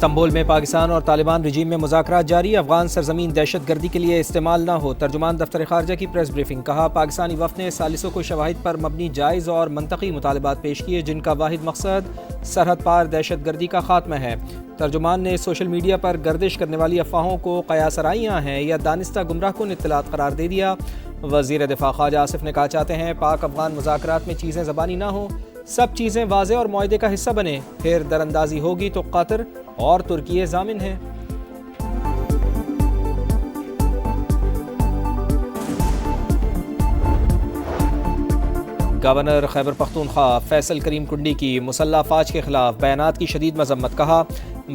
Istanbul میں پاکستان اور طالبان رجیم میں مذاکرات جاری، افغان سرزمین دہشت گردی کے لیے استعمال نہ ہو۔ ترجمان دفتر خارجہ کی پریس بریفنگ، کہا پاکستانی وفد نے ثالثوں کو شواہد پر مبنی جائز اور منطقی مطالبات پیش کیے جن کا واحد مقصد سرحد پار دہشت گردی کا خاتمہ ہے۔ ترجمان نے سوشل میڈیا پر گردش کرنے والی افواہوں کو قیاس آرائیاں ہیں یا دانستہ گمراہ کن اطلاعات قرار دے دیا۔ وزیر دفاع خواجہ آصف نے کہا چاہتے ہیں پاک افغان مذاکرات میں چیزیں زبانی نہ ہوں، سب چیزیں واضح اور معاہدے کا حصہ بنے، پھر دراندازی ہوگی تو قطر اور ترکی ضامن ہیں۔ گورنر خیبر پختونخوا فیصل کریم کنڈی کی مسلح افواج کے خلاف بیانات کی شدید مذمت، کہا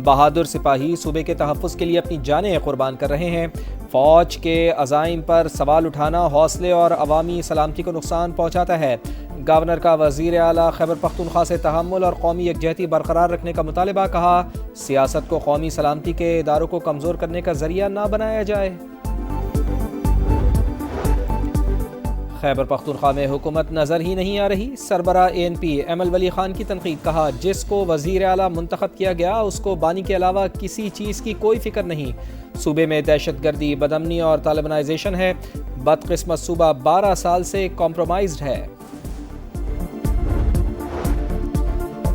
بہادر سپاہی صوبے کے تحفظ کے لیے اپنی جانیں قربان کر رہے ہیں، فوج کے عزائم پر سوال اٹھانا حوصلے اور عوامی سلامتی کو نقصان پہنچاتا ہے۔ گورنر کا وزیر اعلیٰ خیبر پختونخوا سے تحمل اور قومی یکجہتی برقرار رکھنے کا مطالبہ، کہا سیاست کو قومی سلامتی کے اداروں کو کمزور کرنے کا ذریعہ نہ بنایا جائے۔ خیبر پختونخوا میں حکومت نظر ہی نہیں آ رہی، سربراہ ANP ایمل ولی خان کی تنقید، کہا جس کو وزیر اعلیٰ منتخب کیا گیا اس کو بانی کے علاوہ کسی چیز کی کوئی فکر نہیں، صوبے میں دہشت گردی، بدامنی اور طالبانائزیشن ہے، بدقسمت صوبہ 12 سال سے کمپرومائزڈ ہے۔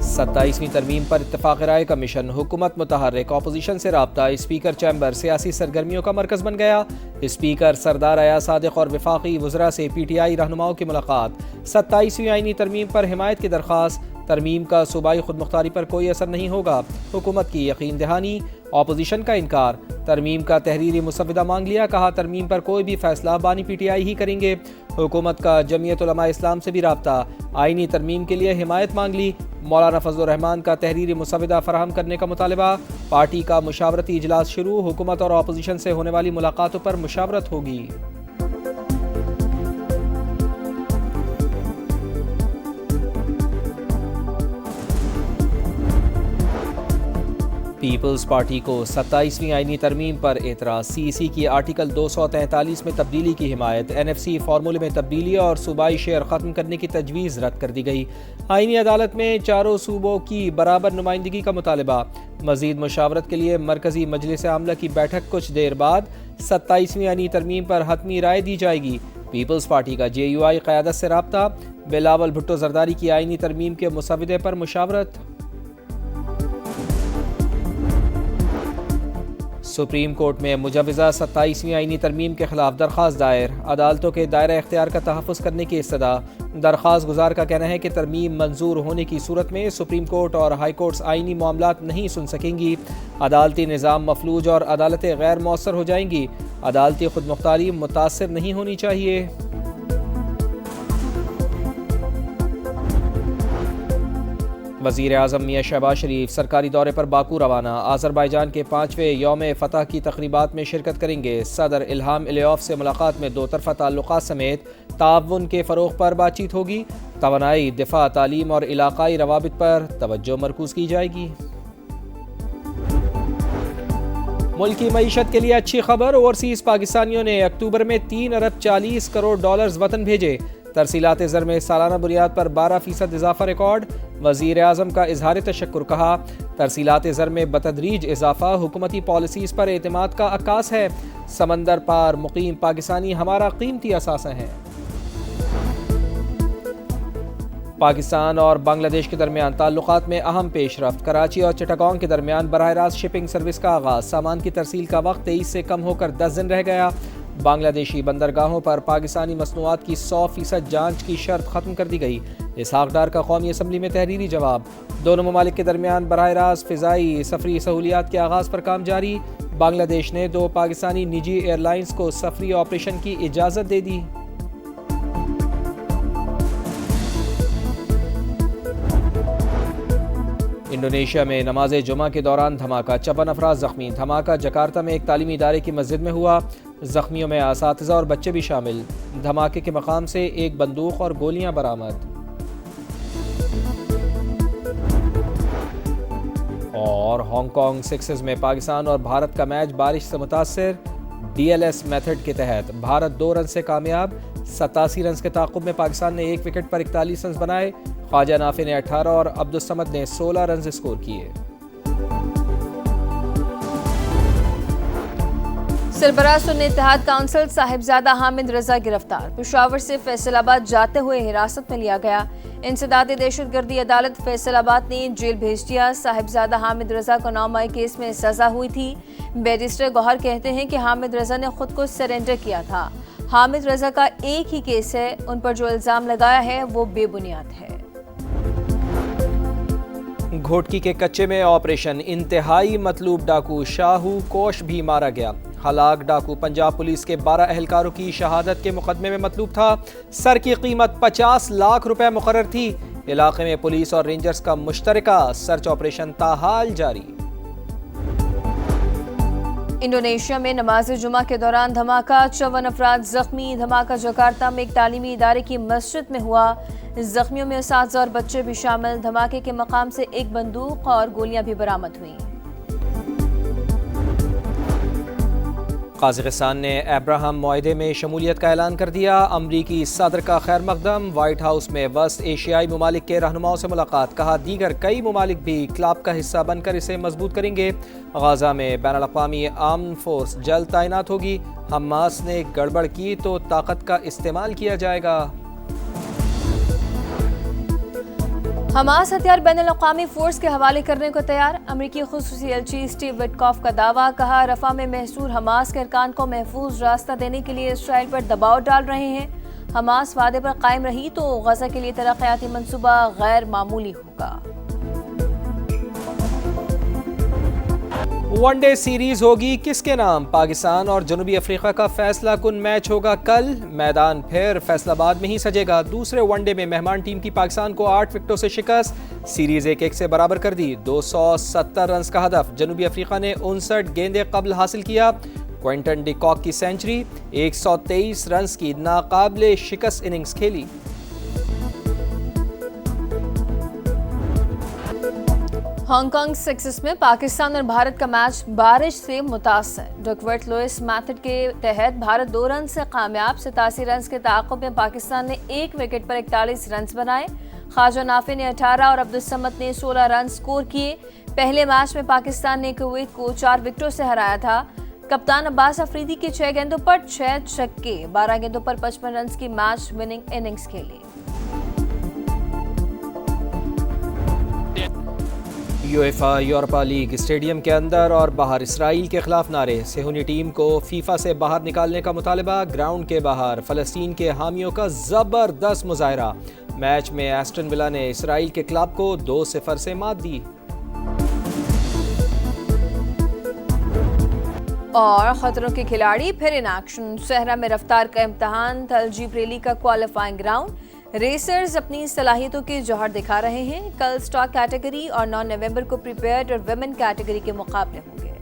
27ویں ترمیم پر اتفاق رائے کا مشن، حکومت متحرک، اپوزیشن سے رابطہ، اسپیکر چیمبر سیاسی سرگرمیوں کا مرکز بن گیا، اسپیکر سردار ایاز صادق اور وفاقی وزراء سے PTI رہنماؤں کی ملاقات، 27ویں آئینی ترمیم پر حمایت کی درخواست، ترمیم کا صوبائی خود مختاری پر کوئی اثر نہیں ہوگا، حکومت کی یقین دہانی، اپوزیشن کا انکار، ترمیم کا تحریری مسودہ مانگ لیا، کہا ترمیم پر کوئی بھی فیصلہ بانی PTI ہی کریں گے، حکومت کا جمعیت علماء اسلام سے بھی رابطہ، آئینی ترمیم کے لیے حمایت مانگ لی، مولانا فضل الرحمان کا تحریری مسودہ فراہم کرنے کا مطالبہ، پارٹی کا مشاورتی اجلاس شروع، حکومت اور اپوزیشن سے ہونے والی ملاقاتوں پر مشاورت ہوگی۔ پیپلز پارٹی کو 27ویں آئینی ترمیم پر اعتراض، CEC کی آرٹیکل 243 میں تبدیلی کی حمایت، NFC فارمولے میں تبدیلی اور صوبائی شیئر ختم کرنے کی تجویز رد کر دی گئی، آئینی عدالت میں چاروں صوبوں کی برابر نمائندگی کا مطالبہ، مزید مشاورت کے لیے مرکزی مجلس عاملہ کی بیٹھک کچھ دیر بعد، 27ویں آئینی ترمیم پر حتمی رائے دی جائے گی، پیپلز پارٹی کا JUI قیادت سے رابطہ، بلاول بھٹو زرداری کی آئینی ترمیم کے مسودے پر مشاورت۔ سپریم کورٹ میں مجوزہ 27ویں آئینی ترمیم کے خلاف درخواست دائر، عدالتوں کے دائرہ اختیار کا تحفظ کرنے کی استدعا، درخواست گزار کا کہنا ہے کہ ترمیم منظور ہونے کی صورت میں سپریم کورٹ اور ہائی کورٹس آئینی معاملات نہیں سن سکیں گی، عدالتی نظام مفلوج اور عدالتیں غیر مؤثر ہو جائیں گی، عدالتی خود مختاری متاثر نہیں ہونی چاہیے۔ وزیر اعظم میاں شہباز شریف سرکاری دورے پر باکو روانہ، آذربائیجان کے 5ویں یوم فتح کی تقریبات میں شرکت کریں گے، صدر الہام علیوف سے ملاقات میں دو طرفہ تعلقات سمیت تعاون کے فروغ پر بات چیت ہوگی، توانائی، دفاع، تعلیم اور علاقائی روابط پر توجہ مرکوز کی جائے گی۔ ملکی معیشت کے لیے اچھی خبر، اوورسیز پاکستانیوں نے اکتوبر میں 3 ارب 40 کروڑ ڈالرز وطن بھیجے، ترسیلات زر میں سالانہ بنیاد پر 12% اضافہ ریکارڈ، وزیر اعظم کا اظہار تشکر، کہا ترسیلات زر میں بتدریج اضافہ حکومتی پالیسیز پر اعتماد کا عکاس ہے، سمندر پار مقیم پاکستانی ہمارا قیمتی اثاثہ ہیں۔ پاکستان اور بنگلہ دیش کے درمیان تعلقات میں اہم پیش رفت، کراچی اور چٹاگانگ کے درمیان براہ راست شپنگ سروس کا آغاز، سامان کی ترسیل کا وقت 23 سے کم ہو کر 10 دن رہ گیا، بنگلہ دیشی بندرگاہوں پر پاکستانی مصنوعات کی 100% جانچ کی شرط ختم کر دی گئی، اسحاق ڈار کا قومی اسمبلی میں تحریری جواب، دونوں ممالک کے درمیان براہ راست فضائی سفری سہولیات کے آغاز پر کام جاری، بنگلہ دیش نے 2 پاکستانی نجی ایئر لائنز کو سفری آپریشن کی اجازت دے دی۔ انڈونیشیا میں نماز جمعہ کے دوران دھماکہ، 54 افراد زخمی، دھماکہ جکارتا میں ایک تعلیمی ادارے کی مسجد میں ہوا، زخمیوں میں اساتذہ اور بچے بھی شامل، دھماکے کے مقام سے ایک بندوق اور گولیاں برآمد۔ اور ہانگ کانگ سکسز میں پاکستان اور بھارت کا میچ بارش سے متاثر، DLS میتھڈ کے تحت بھارت 2 رن سے کامیاب، 87 رنز کے تعاقب میں پاکستان نے 1 وکٹ پر 41 رنز بنائے، خواجہ نافع نے 18 اور عبدالصمد نے 16 رنز اسکور کیے۔ سربراہ سنی اتحاد کونسل صاحبزادہ حامد رضا گرفتار، پشاور سے فیصل آباد جاتے ہوئے حراست میں لیا گیا۔ انسداد دہشت گردی عدالت فیصل آباد نے جیل بھیج دیا۔ صاحبزادہ حامد رضا کو 9 مئی کیس میں سزا ہوئی تھی۔ بیرسٹر گوہر کہتے ہیں کہ حامد رضا نے خود کو سرنڈر کیا تھا۔ حامد رضا کا ایک ہی کیس ہے، ان پر جو الزام لگایا ہے وہ بے بنیاد ہے۔ گھوٹکی کے کچے میں آپریشن، انتہائی مطلوب ڈاکو شاہو کوش بھی مارا گیا۔ ہلاک ڈاکو پنجاب پولیس کے 12 اہلکاروں کی شہادت کے مقدمے میں مطلوب تھا۔ سر کی قیمت 50 لاکھ روپے مقرر تھی۔ علاقے میں پولیس اور رینجرز کا مشترکہ سرچ آپریشن تاحال جاری۔ انڈونیشیا میں نماز جمعہ کے دوران دھماکہ، 54 افراد زخمی۔ دھماکہ جکارتا میں ایک تعلیمی ادارے کی مسجد میں ہوا۔ زخمیوں میں اساتذہ اور بچے بھی شامل۔ دھماکے کے مقام سے ایک بندوق اور گولیاں بھی برآمد ہوئیں۔ قازقستان نے ابراہم معاہدے میں شمولیت کا اعلان کر دیا۔ امریکی صدر کا خیر مقدم، وائٹ ہاؤس میں وسط ایشیائی ممالک کے رہنماؤں سے ملاقات۔ کہا دیگر کئی ممالک بھی کلب کا حصہ بن کر اسے مضبوط کریں گے۔ غزہ میں بین الاقوامی امن فورس جلد تعینات ہوگی۔ حماس نے گڑبڑ کی تو طاقت کا استعمال کیا جائے گا۔ حماس ہتھیار بین الاقوامی فورس کے حوالے کرنے کو تیار۔ امریکی خصوصی ایلچی اسٹیو وٹکاف کا دعویٰ، کہا رفح میں محصور حماس کے ارکان کو محفوظ راستہ دینے کے لیے اسرائیل پر دباؤ ڈال رہے ہیں۔ حماس وعدے پر قائم رہی تو غزہ کے لیے ترقیاتی منصوبہ غیر معمولی ہوگا۔ ون ڈے سیریز ہوگی کس کے نام؟ پاکستان اور جنوبی افریقہ کا فیصلہ کن میچ ہوگا کل۔ میدان پھر فیصل آباد میں ہی سجے گا۔ دوسرے ون ڈے میں مہمان ٹیم کی پاکستان کو 8 وکٹوں سے شکست، سیریز 1-1 سے برابر کر دی۔ 270 رنز کا ہدف جنوبی افریقہ نے 59 گیندیں قبل حاصل کیا۔ کوئنٹن ڈی کاک کی سینچری، 123 رنز کی ناقابل شکست اننگز کھیلی۔ ہانگ کانگ 6 میں پاکستان اور بھارت کا میچ بارش سے متاثر۔ ڈکورٹ لوئس میتھڈ کے تحت بھارت 2 رن سے کامیاب۔ 87 رنز کے تعاقب میں پاکستان نے 1 وکٹ پر 41 رنز بنائے۔ خواجہ نافع نے 18 اور عبدالصمد نے 16 رن سکور کیے۔ پہلے میچ میں پاکستان نے کویت کو 4 وکٹوں سے ہرایا تھا۔ کپتان عباس افریدی کے 6 گیندوں پر 6 چھکے، 12 گیندوں پر 55 رنز کی میچ وننگ اننگز کھیلی۔ یویفا یورپا لیگ اسٹیڈیم کے اندر اور باہر اسرائیل کے خلاف نعرے۔ صہیونی ٹیم کو فیفا سے باہر نکالنے کا مطالبہ۔ گراؤنڈ کے باہر فلسطین کے حامیوں کا زبردست مظاہرہ۔ میچ میں ایسٹن ولا نے اسرائیل کے کلب کو 2-0 سے مات دی۔ اور خطروں کے کھلاڑی پھر ان ایکشن۔ صحرا میں رفتار کا امتحان، تلجیب ریلی کا کوالیفائنگ راؤنڈ۔ ریسرز اپنی صلاحیتوں کے جوہر دکھا رہے ہیں۔ کل سٹاک کیٹیگری اور 9 نومبر کو پریپیئرڈ اور ویمن کیٹیگری کے مقابلے ہوں گے۔